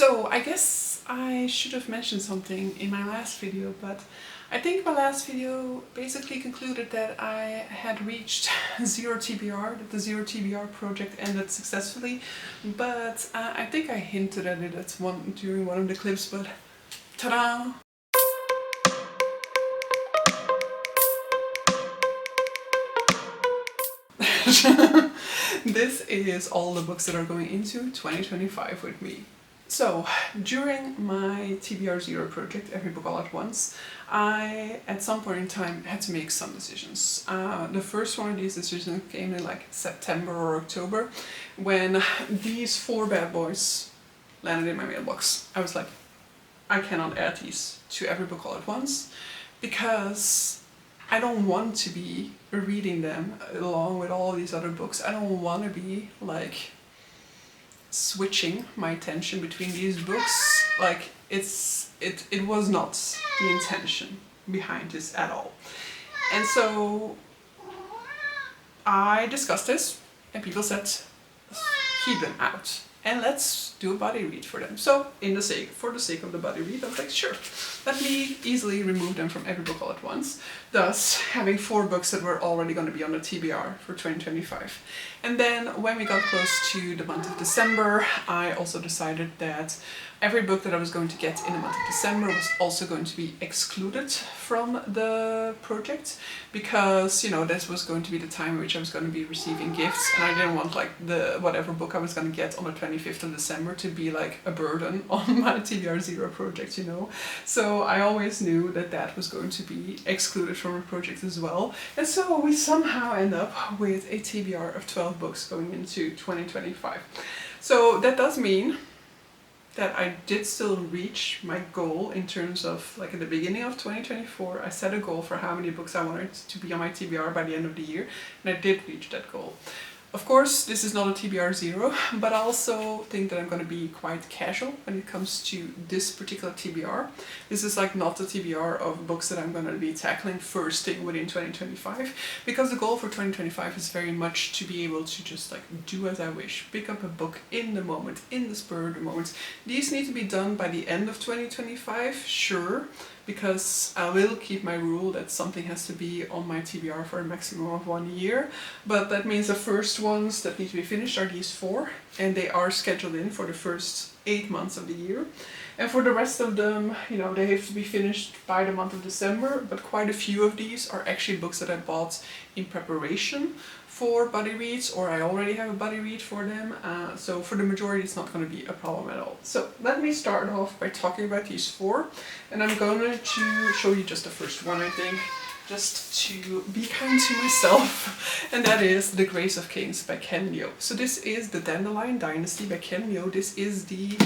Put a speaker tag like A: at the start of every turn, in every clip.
A: So I guess I should have mentioned something in my last video, but I think my last video basically concluded that I had reached 0 TBR, that the 0 TBR project ended successfully, but I think I hinted at it during one of the clips, but ta-da! This is all the books that are going into 2025 with me. So, during my TBR 0 project, Every Book All at Once, I, at some point in time, had to make some decisions. The first one of these decisions came in like September or October, when these 4 bad boys landed in my mailbox. I was like, I cannot add these to Every Book All at Once, because I don't want to be reading them along with all these other books. I don't want to be like switching my attention between these books. Like it was not the intention behind this at all. And so I discussed this and people said, keep them out and let's do a buddy read for them. So for the sake of the buddy read, I was like, sure, let me easily remove them from Every Book All at Once, thus having 4 books that were already going to be on the TBR for 2025. And then when we got close to the month of December, I also decided that every book that I was going to get in the month of December was also going to be excluded from the project, because, you know, this was going to be the time in which I was going to be receiving gifts, and I didn't want like whatever book I was going to get on the 25th of December to be like a burden on my TBR 0 project, you know. So I always knew that that was going to be excluded from the project as well. And so we somehow end up with a TBR of 12 books going into 2025. So that does mean that I did still reach my goal in terms of, like, at the beginning of 2024, I set a goal for how many books I wanted to be on my TBR by the end of the year, and I did reach that goal. Of course, this is not a TBR 0, but I also think that I'm going to be quite casual when it comes to this particular TBR. This is like not the TBR of books that I'm going to be tackling first thing within 2025, because the goal for 2025 is very much to be able to just like do as I wish, pick up a book in the moment, in the spur of the moment. These need to be done by the end of 2025, sure, because I will keep my rule that something has to be on my TBR for a maximum of 1 year, but that means the first ones that need to be finished are these 4, and they are scheduled in for the first 8 months of the year. And for the rest of them, you know, they have to be finished by the month of December, but quite a few of these are actually books that I bought in preparation for buddy reads, or I already have a buddy read for them, so for the majority it's not going to be a problem at all. So let me start off by talking about these 4, and I'm going to show you just the first one, I think, just to be kind to myself, and that is The Grace of Kings by Ken Liu. So this is the Dandelion Dynasty by Ken Liu. This is the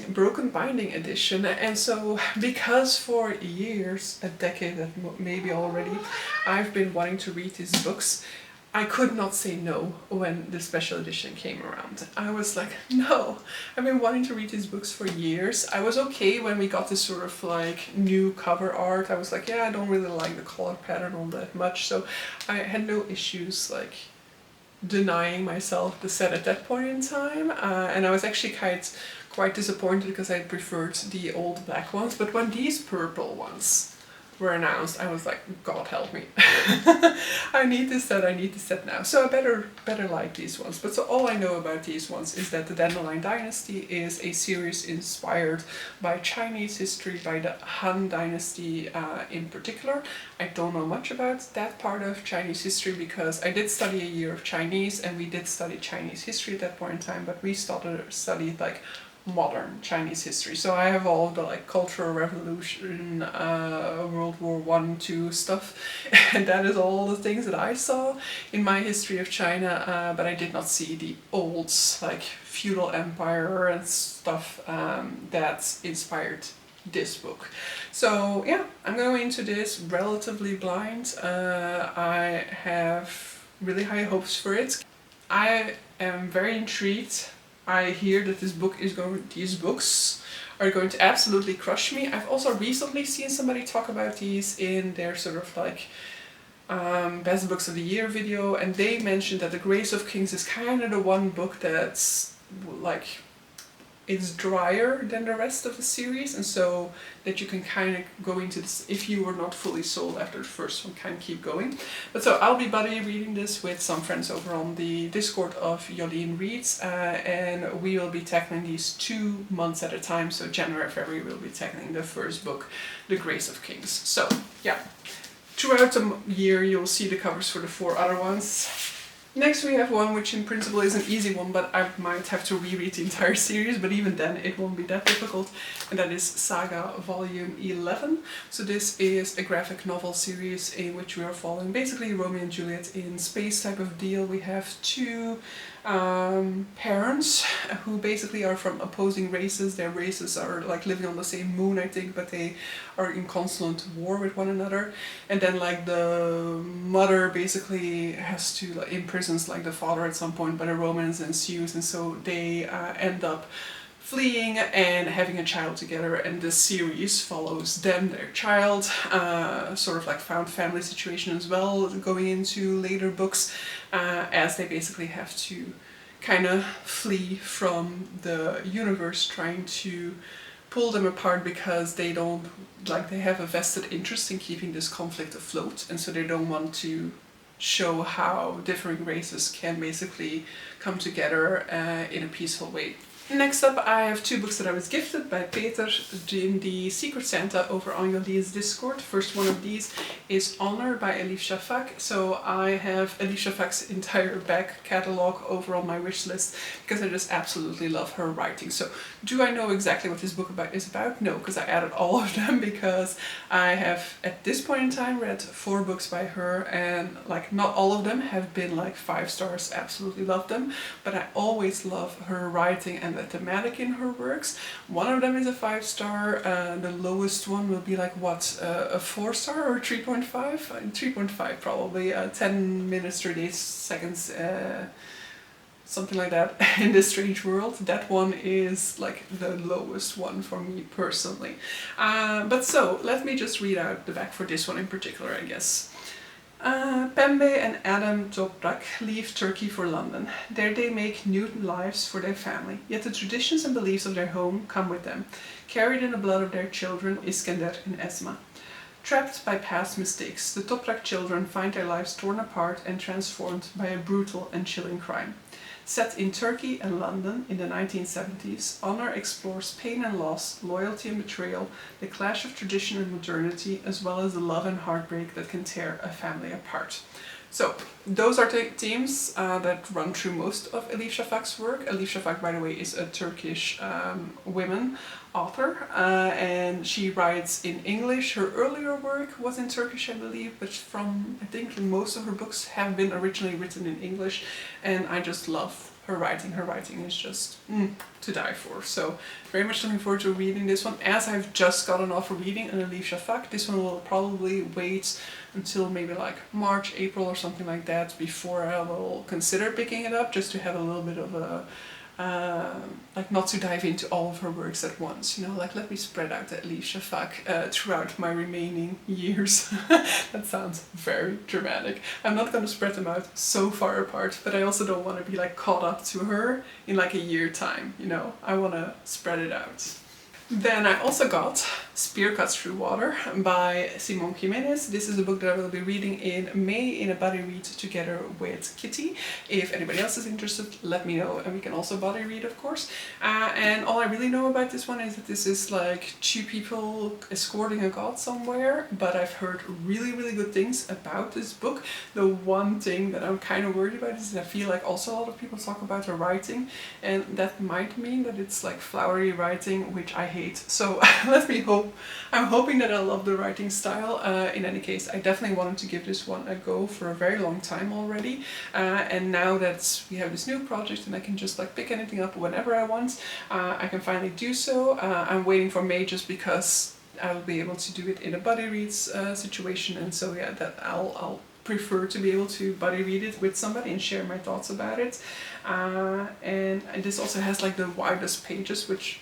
A: broken binding edition, and so because for years, a decade maybe already, I've been wanting to read these books, I could not say no when the special edition came around. I was like, no, I've been wanting to read these books for years. I was okay when we got this sort of like new cover art. I was like, yeah, I don't really like the color pattern all that much, so I had no issues like denying myself the set at that point in time, and I was actually quite disappointed because I preferred the old black ones, but when these purple ones were announced, I was like, God help me. I need this set now. So I better like these ones. But so all I know about these ones is that the Dandelion Dynasty is a series inspired by Chinese history, by the Han Dynasty in particular. I don't know much about that part of Chinese history because I did study a year of Chinese, and we did study Chinese history at that point in time, but we studied like modern Chinese history. So I have all the like Cultural Revolution, World War I, II stuff, and that is all the things that I saw in my history of China, but I did not see the old like feudal empire and stuff that inspired this book. So yeah, I'm going into this relatively blind. I have really high hopes for it. I am very intrigued. I hear that these books are going to absolutely crush me. I've also recently seen somebody talk about these in their sort of like best books of the year video, and they mentioned that The Grace of Kings is kind of the one book that's like it's drier than the rest of the series, and so that you can kind of go into this, if you were not fully sold after the first one, kind of keep going. But so I'll be buddy reading this with some friends over on the Discord of Jolene Reads, and we will be tackling these 2 months at a time. So January, February we'll be tackling the first book, The Grace of Kings. So yeah, throughout the year you'll see the covers for the 4 other ones. Next we have one which in principle is an easy one, but I might have to reread the entire series, but even then it won't be that difficult, and that is Saga Volume 11. So this is a graphic novel series in which we are following basically Romeo and Juliet in space type of deal. We have 2 parents who basically are from opposing races. Their races are like living on the same moon, I think, but they are in constant war with one another. And then like the mother basically has to like imprisons like the father at some point, but a romance ensues, and so they end up fleeing and having a child together, and this series follows them, their child, sort of like found family situation as well, going into later books, as they basically have to kind of flee from the universe trying to pull them apart, because they don't, like, they have a vested interest in keeping this conflict afloat, and so they don't want to show how differing races can basically come together in a peaceful way. Next up, I have 2 books that I was gifted by Peter in the Secret Santa over on Jolene's Discord. First one of these is Honor by Elif Shafak. So I have Elif Shafak's entire back catalogue over on my wish list because I just absolutely love her writing. So do I know exactly what this book is about? No, because I added all of them, because I have at this point in time read 4 books by her, and like not all of them have been like 5 stars, absolutely love them, but I always love her writing and the thematic in her works. One of them is a 5-star, the lowest one will be like what, a 4-star or 3.5? 3.5 probably, 10 minutes 38 seconds, something like that, in this strange world. That one is like the lowest one for me personally. But so let me just read out the back for this one in particular, I guess. Pembe and Adam Toprak leave Turkey for London. There they make new lives for their family, yet the traditions and beliefs of their home come with them, carried in the blood of their children Iskender and Esma. Trapped by past mistakes, the Toprak children find their lives torn apart and transformed by a brutal and chilling crime. Set in Turkey and London in the 1970s, Honor explores pain and loss, loyalty and betrayal, the clash of tradition and modernity, as well as the love and heartbreak that can tear a family apart. So those are the themes that run through most of Elif Shafak's work. Elif Shafak, by the way, is a Turkish women author, and she writes in English. Her earlier work was in Turkish, I believe, but I think most of her books have been originally written in English, and I just love her writing. Her writing is just to die for. So very much looking forward to reading this one, as I've just gotten off of reading an Elif Shafak. This one will probably wait until maybe like March, April or something like that before I will consider picking it up, just to have a little bit of a like not to dive into all of her works at once, you know, like let me spread out the Elif Shafak throughout my remaining years. That sounds very dramatic. I'm not going to spread them out so far apart, but I also don't want to be like caught up to her in like a year time, you know, I want to spread it out. Then I also got Spear Cuts Through Water by Simon Jimenez. This is a book that I will be reading in May in a buddy read together with Kitty. If anybody else is interested, let me know, and we can also buddy read, of course. And all I really know about this one is that this is like 2 people escorting a god somewhere, but I've heard really, really good things about this book. The one thing that I'm kind of worried about is that I feel like also a lot of people talk about her writing, and that might mean that it's like flowery writing, which I hate. So let me hope. I'm hoping that I love the writing style. In any case, I definitely wanted to give this one a go for a very long time already. And now that we have this new project and I can just like pick anything up whenever I want, I can finally do so. I'm waiting for May just because I will be able to do it in a buddy reads situation, and so yeah, that I'll prefer to be able to buddy read it with somebody and share my thoughts about it. And this also has like the widest pages, which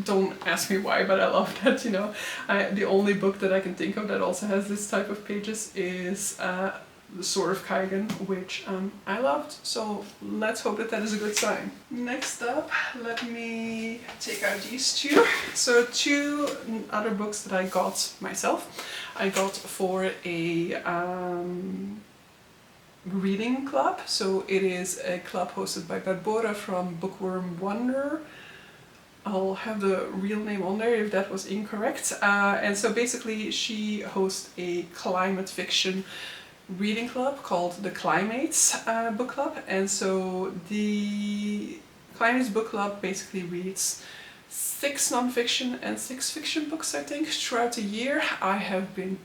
A: don't ask me why, but I love that, you know. The only book that I can think of that also has this type of pages is the Sword of Kaigen, which I loved, so let's hope that that is a good sign. Next up, let me take out these two. So two other books that I got myself. I got for a reading club, so it is a club hosted by Barbora from Bookworm Wonder. I'll have the real name on there if that was incorrect. And so basically she hosts a climate fiction reading club called the Climates Book Club. And so the Climates Book Club basically reads 6 non-fiction and 6 fiction books, I think, throughout the year. I have been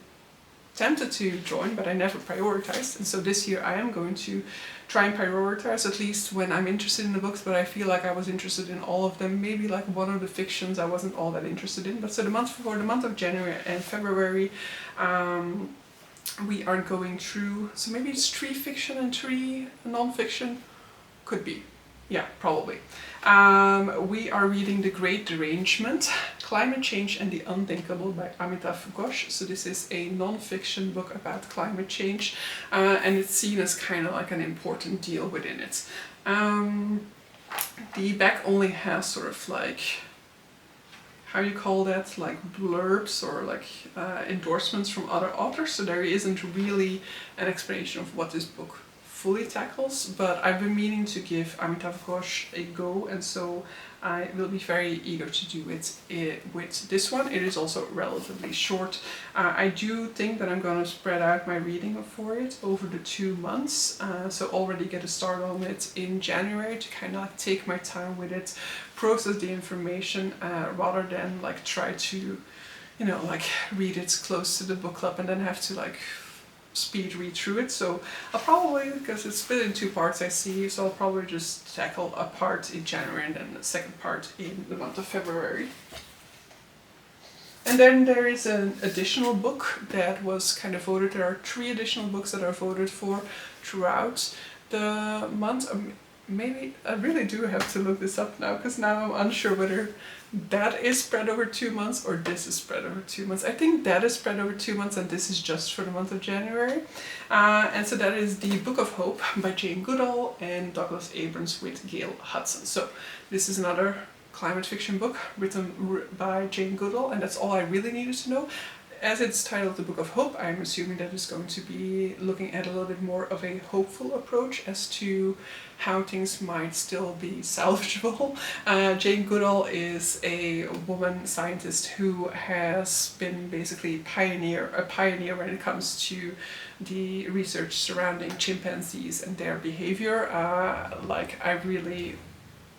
A: tempted to join, but I never prioritized, and so this year I am going to try and prioritize, at least when I'm interested in the books, but I feel like I was interested in all of them. Maybe like one of the fictions I wasn't all that interested in, but so for the month of January and February, we are going through, so maybe it's 3 fiction and 3 non-fiction, could be. Yeah, probably. We are reading The Great Derangement, Climate Change and the Unthinkable by Amitav Ghosh. So this is a non-fiction book about climate change, and it's seen as kind of like an important deal within it. The back only has sort of like, how you call that, like blurbs or like endorsements from other authors, so there isn't really an explanation of what this book fully tackles, but I've been meaning to give Amitav Ghosh a go, and so I will be very eager to do it with this one. It is also relatively short. I do think that I'm going to spread out my reading for it over the 2 months, so already get a start on it in January to kind of like take my time with it, process the information, rather than like try to, you know, like read it close to the book club and then have to like speed read through it. So I'll probably, because it's split in 2 parts I see, so I'll probably just tackle a part in January and then the second part in the month of February. And then there is an additional book that was kind of voted. There are 3 additional books that are voted for throughout the month. Maybe I really do have to look this up now, because now I'm unsure whether that is spread over 2 months or this is spread over 2 months. I think that is spread over 2 months and this is just for the month of January. And so that is The Book of Hope by Jane Goodall and Douglas Abrams with Gail Hudson. So this is another climate fiction book written by Jane Goodall, and that's all I really needed to know. As it's titled The Book of Hope, I'm assuming that it's going to be looking at a little bit more of a hopeful approach as to how things might still be salvageable. Jane Goodall is a woman scientist who has been basically a pioneer when it comes to the research surrounding chimpanzees and their behavior. Like, I really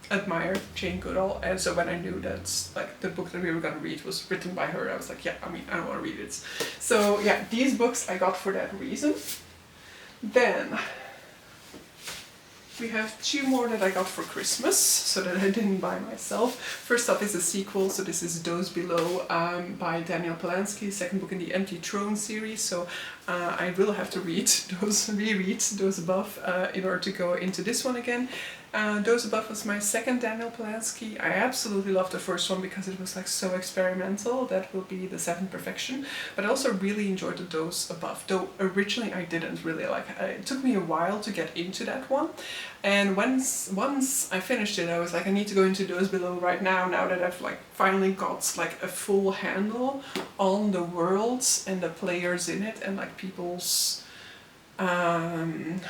A: admire Jane Goodall, and so when I knew that like the book that we were gonna read was written by her, I was like, yeah, I mean, I don't want to read it. So yeah, these books I got for that reason. Then we have 2 more that I got for Christmas, so that I didn't buy myself. First up is a sequel, so this is Those Below by Daniel Polanski, second book in the Empty Throne series. So I will have to reread Those Above in order to go into this one again. Those Above was my second Daniel Polanski. I absolutely loved the first one because it was like so experimental. That will be The Seventh Perfection. But I also really enjoyed the Those Above, though originally I didn't really like it. It took me a while to get into that one. And once I finished it, I was like, I need to go into Those Below right now that I've like finally got like a full handle on the worlds and the players in it and like people's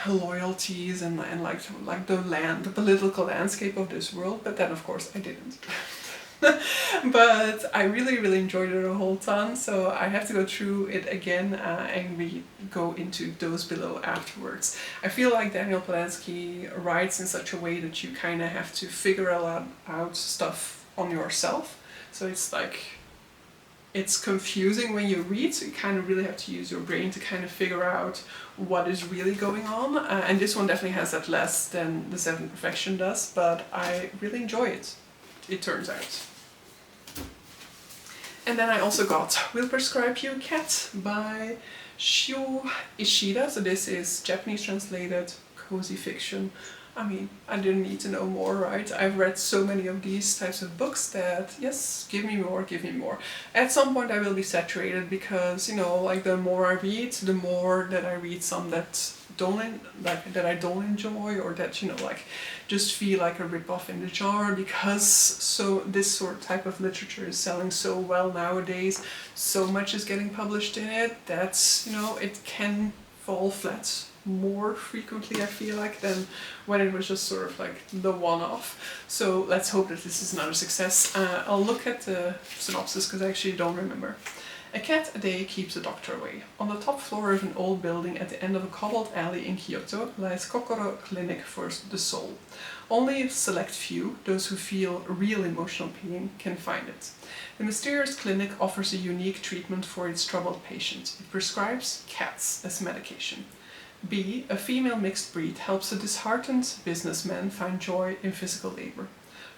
A: loyalties and like the political landscape of this world. But then of course I didn't. But I really enjoyed it a whole ton, so I have to go through it again and go into Those Below afterwards. I feel like Daniel Polanski writes in such a way that you kind of have to figure out stuff on yourself, so it's like it's confusing when you read, so you kind of really have to use your brain to kind of figure out what is really going on, and this one definitely has that less than The Seventh Perfection does, but I really enjoy it, it turns out. And then I also got Will Prescribe You a Cat by Shio Ishida, so this is Japanese translated cozy fiction I mean, I didn't need to know more, right? I've read so many of these types of books that, yes, give me more, give me more. At some point I will be saturated because, you know, like the more I read, the more that I read some that I don't enjoy, or that, you know, like just feel like a rip-off in the jar, because so this sort of type of literature is selling so well nowadays, so much is getting published in it, that, you know, it can fall flat more frequently, I feel like, than when it was just sort of like the one-off. So let's hope that this is another success. I'll look at the synopsis because I actually don't remember. A cat a day keeps a doctor away. On the top floor of an old building at the end of a cobbled alley in Kyoto lies Kokoro Clinic for the Soul. Only a select few, those who feel real emotional pain, can find it. The mysterious clinic offers a unique treatment for its troubled patient. It prescribes cats as medication. B, a female mixed breed, helps a disheartened businessman find joy in physical labor.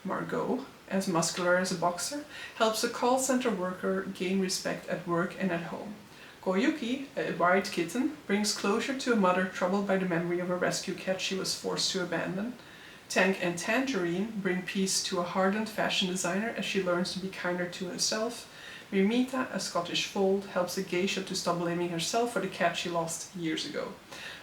A: Margot, as muscular as a boxer, helps a call center worker gain respect at work and at home. Koyuki, a white kitten, brings closure to a mother troubled by the memory of a rescue cat she was forced to abandon. Tank and Tangerine bring peace to a hardened fashion designer as she learns to be kinder to herself. Mimita, a Scottish fold, helps a geisha to stop blaming herself for the cat she lost years ago.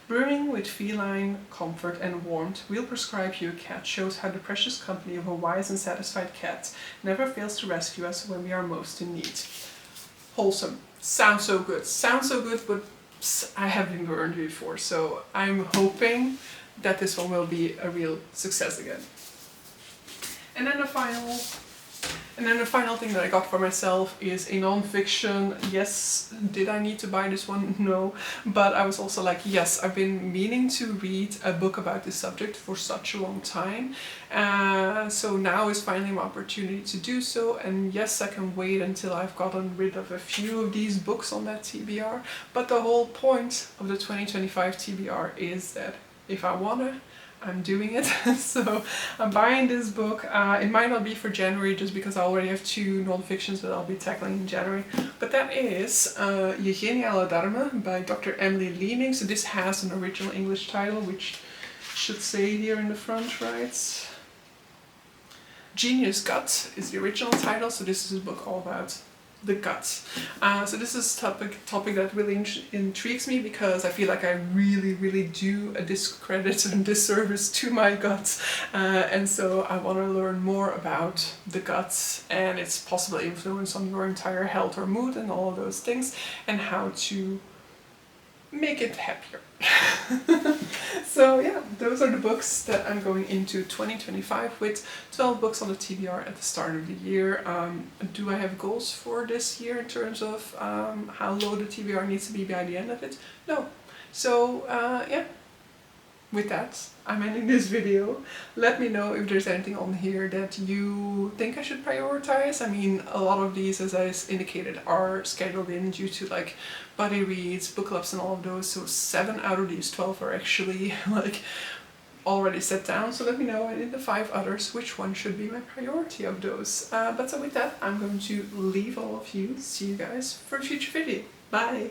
A: Brimming with feline comfort and warmth, We'll Prescribe You a Cat shows how the precious company of a wise and satisfied cat never fails to rescue us when we are most in need. Wholesome. Sounds so good, but I have been burned before, so I'm hoping that this one will be a real success again. And then the final thing that I got for myself is a non-fiction. Yes, did I need to buy this one? No. But I was also like, yes, I've been meaning to read a book about this subject for such a long time. So now is finally my opportunity to do so. And yes, I can wait until I've gotten rid of a few of these books on that TBR. But the whole point of the 2025 TBR is that if I wanna, I'm doing it. So I'm buying this book. It might not be for January just because I already have 2 non-fictions that I'll be tackling in January. But that is Je Geniale Dharma by Dr. Emily Leeming. So this has an original English title, which should say here in the front, right? Genius Gut is the original title. So this is a book all about the guts. So this is a topic that really intrigues me, because I feel like I really do a discredit and disservice to my guts, and so I want to learn more about the guts and its possible influence on your entire health or mood and all of those things, and how to make it happier. So yeah, those are the books that I'm going into 2025 with. 12 books on the TBR at the start of the year. Do I have goals for this year in terms of how low the TBR needs to be by the end of it? No. So yeah, with that, I'm ending this video. Let me know if there's anything on here that you think I should prioritize. I mean, a lot of these, as I indicated, are scheduled in due to like buddy reads, book clubs and all of those. So 7 out of these 12 are actually like already set down. So let me know, and in the 5 others, which one should be my priority of those. But so with that, I'm going to leave all of you. See you guys for a future video. Bye!